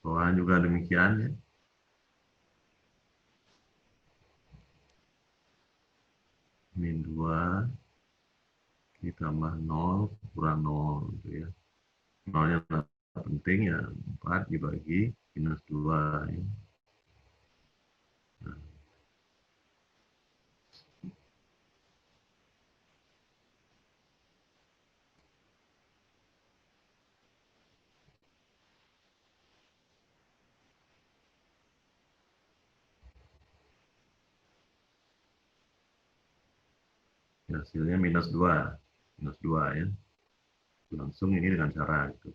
Bawah juga demikian ya. Min 2 ditambah 0 kurang 0 gitu ya. 0-nya penting ya, 4 dibagi minus 2 ya. Nah, hasilnya minus 2. Minus 2 ya. Langsung ini dengan cara itu.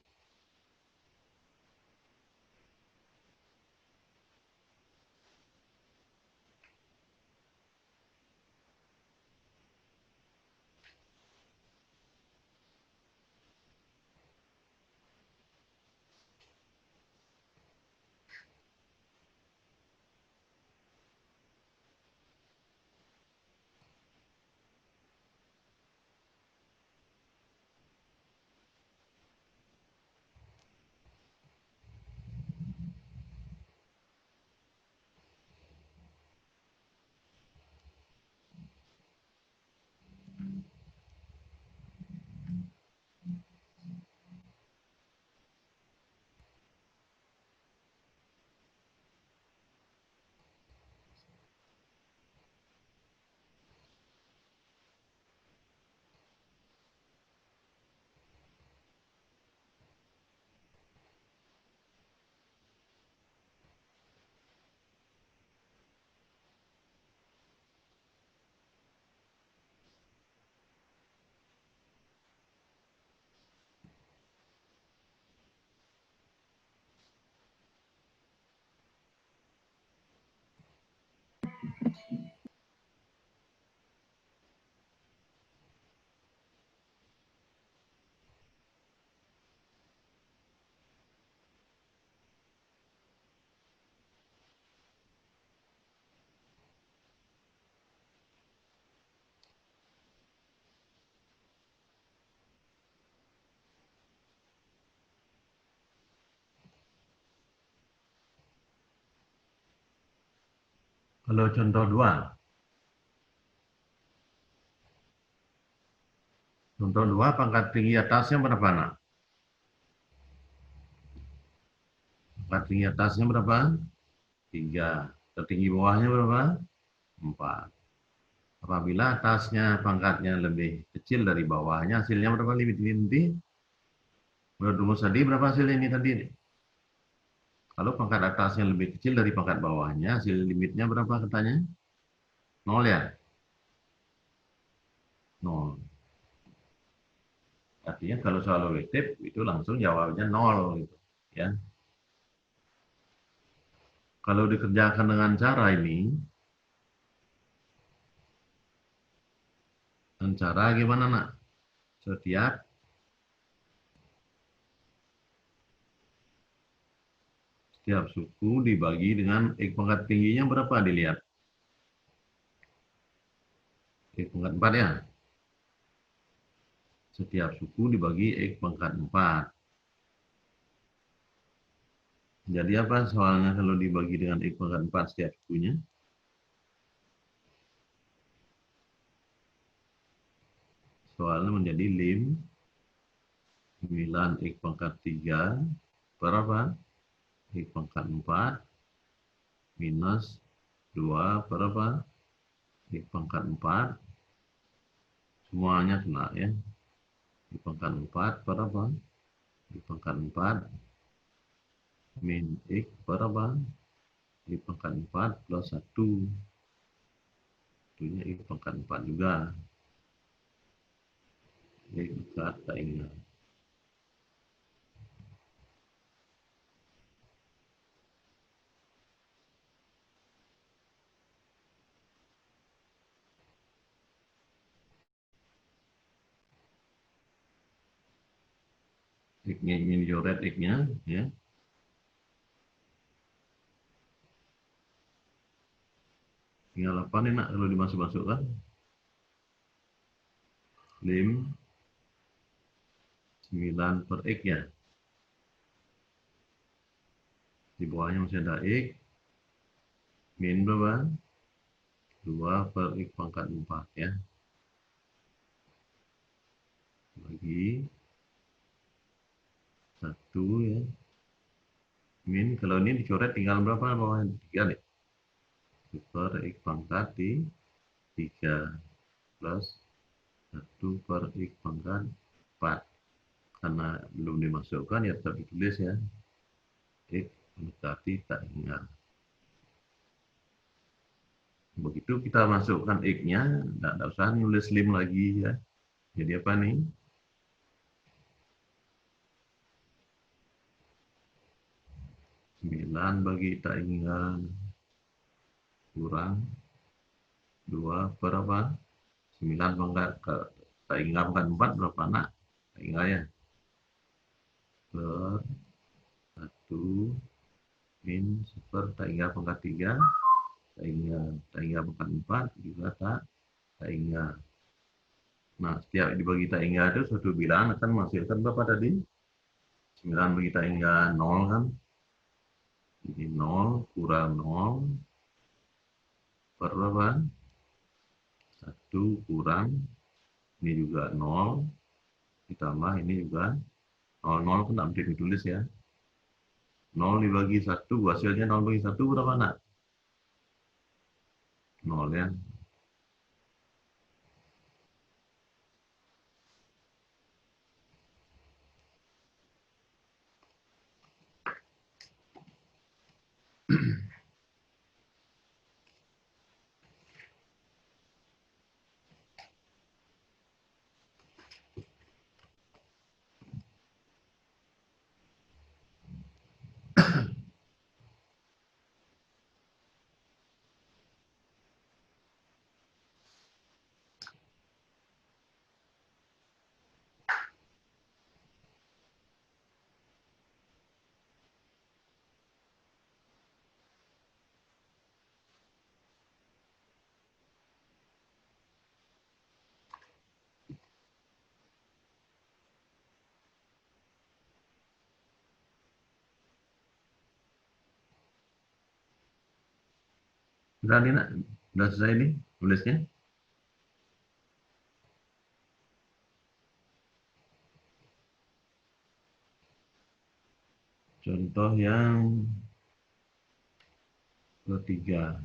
Kalau contoh 2. Contoh 2 pangkat tinggi atasnya berapa, nak? Pangkat tinggi atasnya berapa? 3. Tertinggi bawahnya berapa? 4. Apabila atasnya pangkatnya lebih kecil dari bawahnya, hasilnya berapa limit inti? Menurut rumus tadi berapa hasil ini tadi? Kalau pangkat atasnya lebih kecil dari pangkat bawahnya, hasil limitnya berapa katanya? 0 ya? 0. Artinya kalau soal objektif itu langsung jawabnya 0 gitu, ya. Kalau dikerjakan dengan cara ini, dengan cara gimana, nak? Setiap suku dibagi dengan X pangkat tingginya berapa dilihat? X pangkat 4 ya. Setiap suku dibagi X pangkat 4. Jadi apa soalnya kalau dibagi dengan X pangkat 4 setiap sukunya? Soalnya menjadi lim 9 X pangkat 3 berapa? X pangkat 4 minus 2 berapa? X pangkat 4 semuanya kena ya. X pangkat 4 berapa? X pangkat 4 min X berapa? X pangkat 4 plus 1. Itunya X pangkat 4 juga. X dekat tak ingat. X-nya ini dicoret X-nya ya. Tinggal apa nih, nak, kalau dimasuk-masukkan? Lim 9 per X ya. bawahnya masih ada X, min berapa? 2 per X pangkat 4 ya. Bagi 1 ya. Min, kalau ini dicoret tinggal berapa bawahnya? 3 deh. Per X pangkat di 3 plus 1 per X pangkat 4. Karena belum dimasukkan ya tetap ditulis ya. X mendekati tak hingga. Begitu kita masukkan X-nya, tidak usah nulis lim lagi ya. Jadi apa nih? 9 bagi tak hingga kurang 2 per apa? 9 pangkat tak hingga pangkat 4 berapa nak? Tak hingga ya. Per 1 min super tak hingga pangkat 3 tak hingga pangkat 4 juga tak hingga. Nah, setiap dibagi tak hingga itu suatu bilangan akan menghasilkan berapa tadi? 9 bagi tak hingga 0 kan? Jadi 0 kurang 0 per berapa? 1 kurang, ini juga 0, ditambah ini juga 0, 0 kan tidak mesti ditulis ya. 0 dibagi 1, hasilnya 0 bagi 1 berapa nak? 0 ya. Udah nih nak, udah selesai nih tulisnya. Contoh yang ketiga.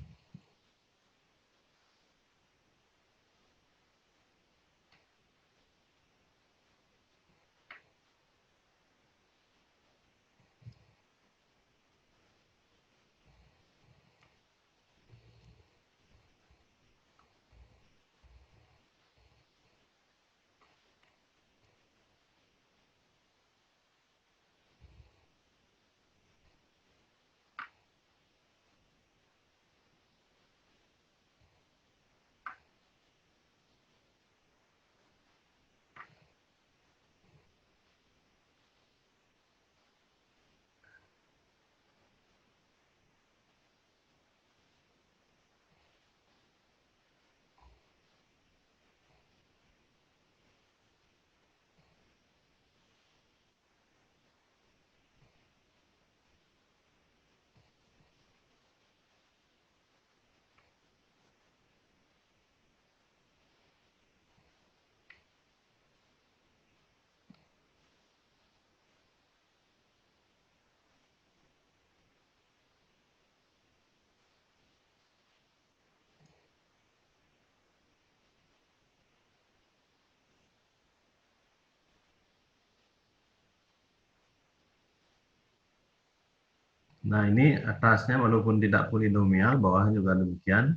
Nah, ini atasnya walaupun tidak polinomial, bawahnya juga demikian.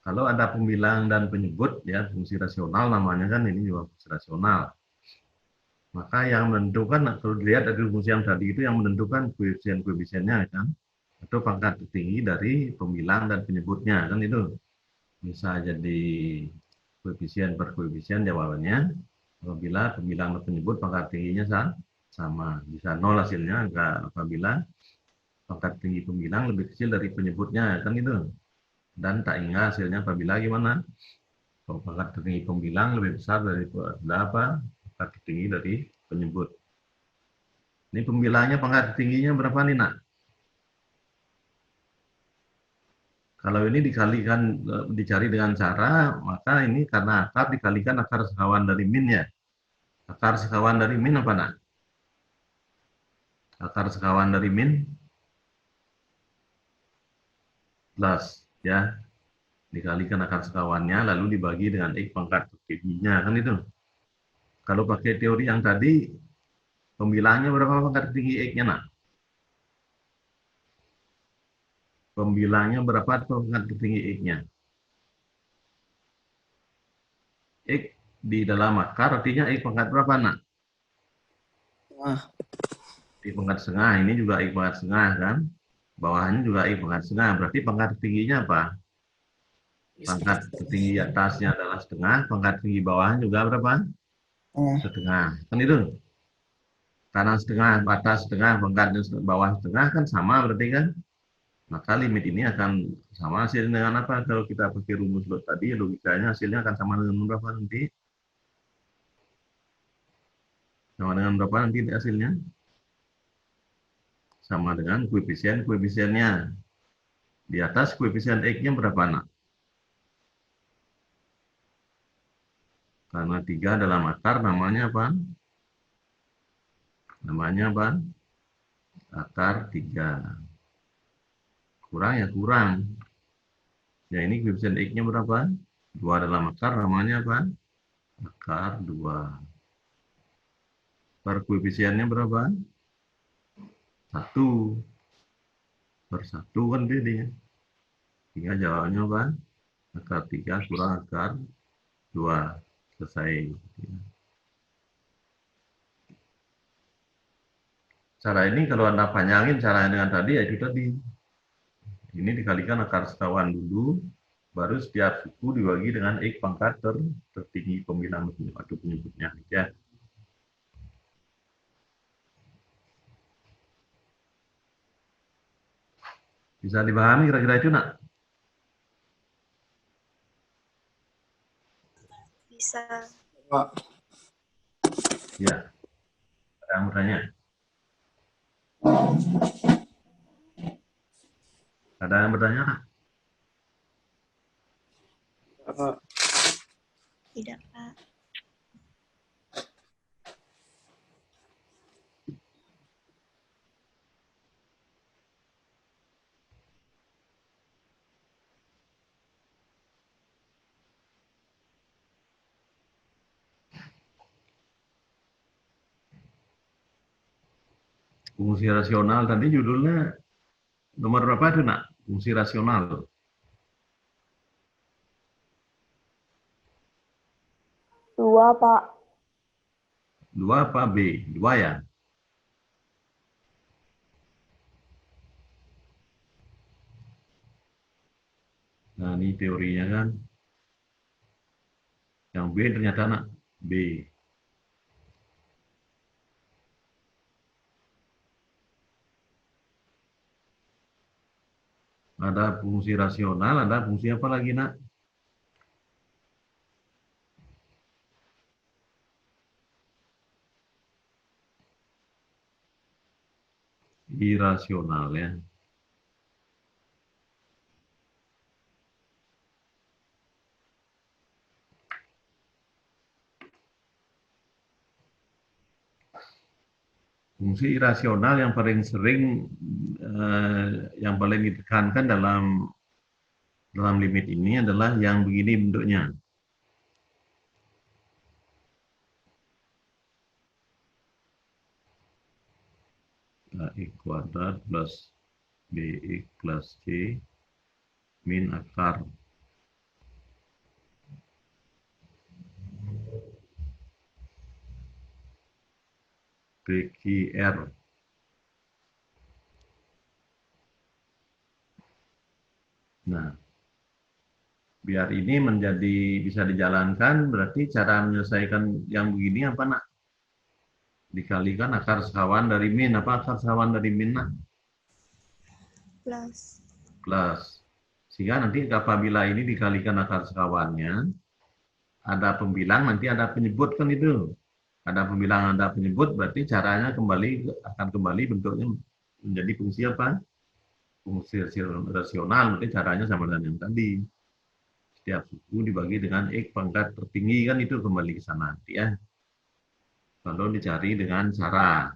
Kalau ada pembilang dan penyebut, ya fungsi rasional namanya kan, ini juga fungsi rasional. Maka yang menentukan, kalau dilihat dari fungsi yang tadi itu, yang menentukan koefisien-koefisiennya kan, atau pangkat tertinggi dari pembilang dan penyebutnya kan itu. Bisa jadi koefisien per koefisien jawabannya, apabila pembilang dan penyebut pangkat tingginya sama. Bisa 0 hasilnya apabila pangkat tinggi pembilang lebih kecil dari penyebutnya kan itu. Dan tak ingat hasilnya apabila gimana? Kalau pangkat tertinggi pembilang lebih besar dari berapa? Pangkat tertinggi dari penyebut. Ini pembilangnya pangkat tingginya berapa nih, nak? Kalau ini dikalikan, dicari dengan cara, maka ini karena akar dikalikan akar sekawan dari min ya. Akar sekawan dari min apa, nak? Akar sekawan dari min plus ya. Dikalikan akar sekawannya lalu dibagi dengan X pangkat tertingginya, kan itu. Kalau pakai teori yang tadi, pembilangnya berapa pangkat tinggi X-nya, nak? Pembilangnya berapa pangkat tertinggi X-nya? X di dalam akar artinya X pangkat berapa, nak? Wah, X pangkat setengah, ini juga X pangkat setengah kan? Bawahnya juga X pangkat setengah, berarti pangkat tingginya apa? Pangkat tertinggi atasnya adalah setengah, pangkat tinggi bawahnya juga berapa? Setengah. Kan itu? Kanan setengah, atas setengah, pangkat bawah setengah kan sama berarti kan? Maka limit ini akan sama hasilnya dengan apa? Kalau kita pakai rumus lot tadi, logikanya hasilnya akan sama dengan berapa nanti? Sama dengan berapa nanti hasilnya? Sama dengan koefisiennya. Di atas koefisien X-nya berapa, nak? Karena 3 dalam akar namanya apa? Namanya apa? Akar 3. Kurang ya kurang. Ya ini koefisien X-nya berapa? 2 dalam akar namanya apa? Akar 2. Per koefisiennya berapa? 1. Per 1 kan jadinya. Sehingga jawabannya apa? Akar 3 kurang akar 2. Selesai. Cara ini kalau Anda panjangin caranya dengan tadi, ya itu tadi. Ini dikalikan akar sekawan dulu, baru setiap suku dibagi dengan X pangkat tertinggi pembilang atau penyebutnya. Ya. Bisa dipahami kira-kira itu, nak? Bisa. Pak. Ya. Ada yang bertanya? Ada yang bertanya, nak? Pak. Tidak, Pak. Fungsi rasional tadi judulnya nomor berapa itu, nak? Fungsi rasional. 2, Pak. 2 apa B? 2 ya? Nah, ini teorinya kan. Yang B ternyata, nak, B. Ada fungsi rasional, ada fungsi apa lagi, nak? Irasional ya. Fungsi irasional yang paling sering, yang paling ditekankan dalam limit ini adalah yang begini bentuknya. AX kuadrat plus BX plus C min akar BQR. Nah, biar ini menjadi bisa dijalankan, berarti cara menyelesaikan yang begini apa, nak? Dikalikan akar sekawan dari min. Apa akar sekawan dari min, nak? Plus. Plus. Sehingga nanti apabila ini dikalikan akar sekawannya, ada pembilang, nanti ada penyebut kan itu. ada pembilang, ada penyebut, berarti caranya akan kembali bentuknya menjadi fungsi apa? Fungsi rasional, berarti caranya sama dengan yang tadi. Setiap suku dibagi dengan X pangkat tertinggi, kan itu kembali ke sana nanti ya. Lalu dicari dengan cara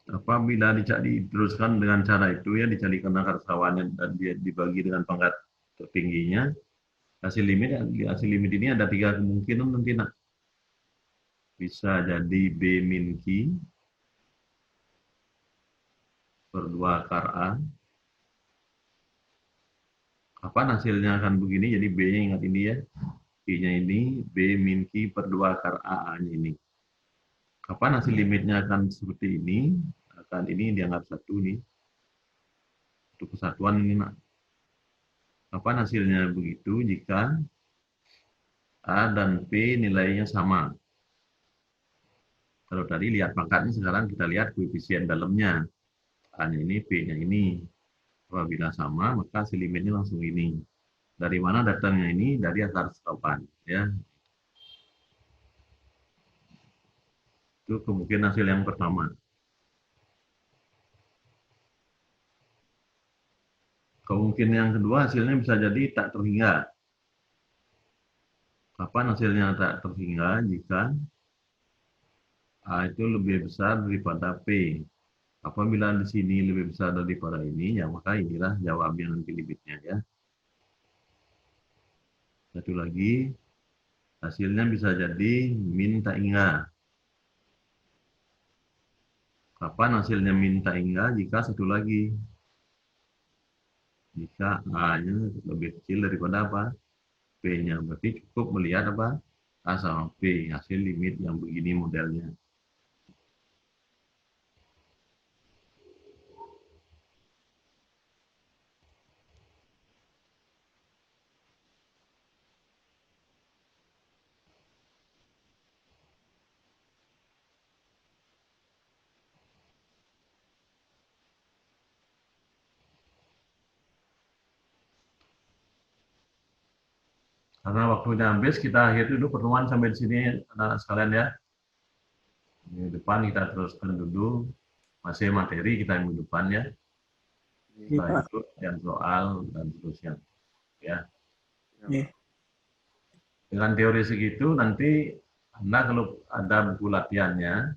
apabila diteruskan dengan cara itu ya, dicarikan akar kawannya dan dia dibagi dengan pangkat tertingginya, hasil limit ini ada 3 kemungkinan nanti nak. Bisa jadi B min Q per 2 akar A. Kapan hasilnya akan begini? Jadi B-nya ingat ini ya. Q-nya ini B min Q per 2 akar A-nya ini. Kapan hasil limitnya akan seperti ini? Akan ini dianggap 1 nih. Untuk kesatuan ini nak. Kapan hasilnya begitu? Jika A dan P nilainya sama. Kalau tadi lihat pangkatnya, sekarang kita lihat koefisien dalamnya. A-nya ini, P-nya ini. Apabila sama, maka hasil limitnya langsung ini. Dari mana datangnya ini? Dari akar setopan. Ya. Itu kemungkinan hasil yang pertama. Kemungkinan yang kedua, hasilnya bisa jadi tak terhingga. Kapan hasilnya tak terhingga? Jika A itu lebih besar daripada P. Apabila di sini lebih besar daripada ini, ya maka inilah jawabnya nanti limitnya ya. Satu lagi, hasilnya bisa jadi min tak hingga. Kapan hasilnya min tak hingga? Jika satu lagi, jika A-nya lebih kecil daripada apa? P-nya. Berarti cukup melihat apa? A sama P, hasil limit yang begini modelnya. Karena waktunya habis, kita akhiri dulu pertemuan sampai di sini, anak-anak sekalian ya. Minggu depan kita teruskan dulu, masih materi kita minggu depan ya. Iya, Setelah Pak. itu yang soal dan seterusnya. Ya. Iya. Dengan teori segitu, nanti Anda kalau ada buku latihannya,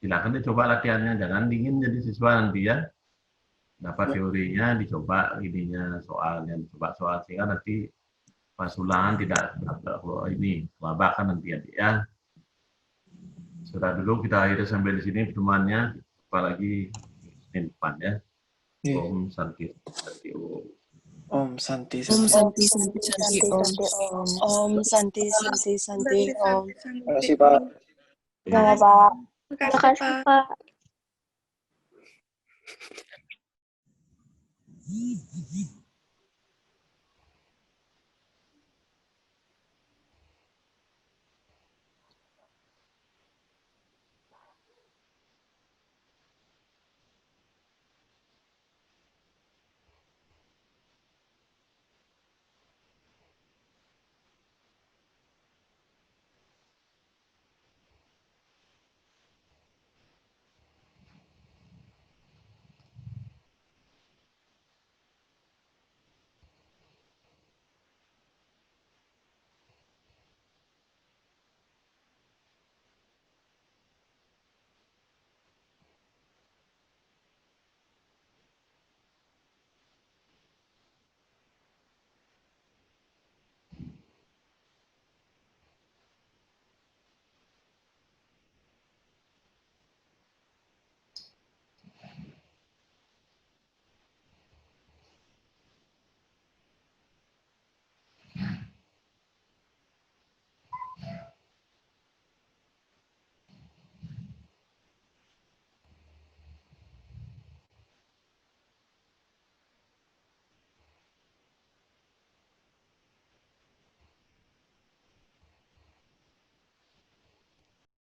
silakan dicoba latihannya, jangan dingin jadi siswa nanti ya. Dapat teorinya, dicoba ininya soalnya, dicoba soal sehingga nanti pas ulangan tidak ini kelabakan nanti ya. Sudah dulu kita akhiri sampai di sini pertemuannya, apalagi Senin depan ya. Iya. Om Santi Santi Om. Om Santi Om Santi. Santi Santi Santi Om. Om. Om Santi Santi Santi Om. Terima kasih, Pak. Sama Pak. Terima kasih, Pak.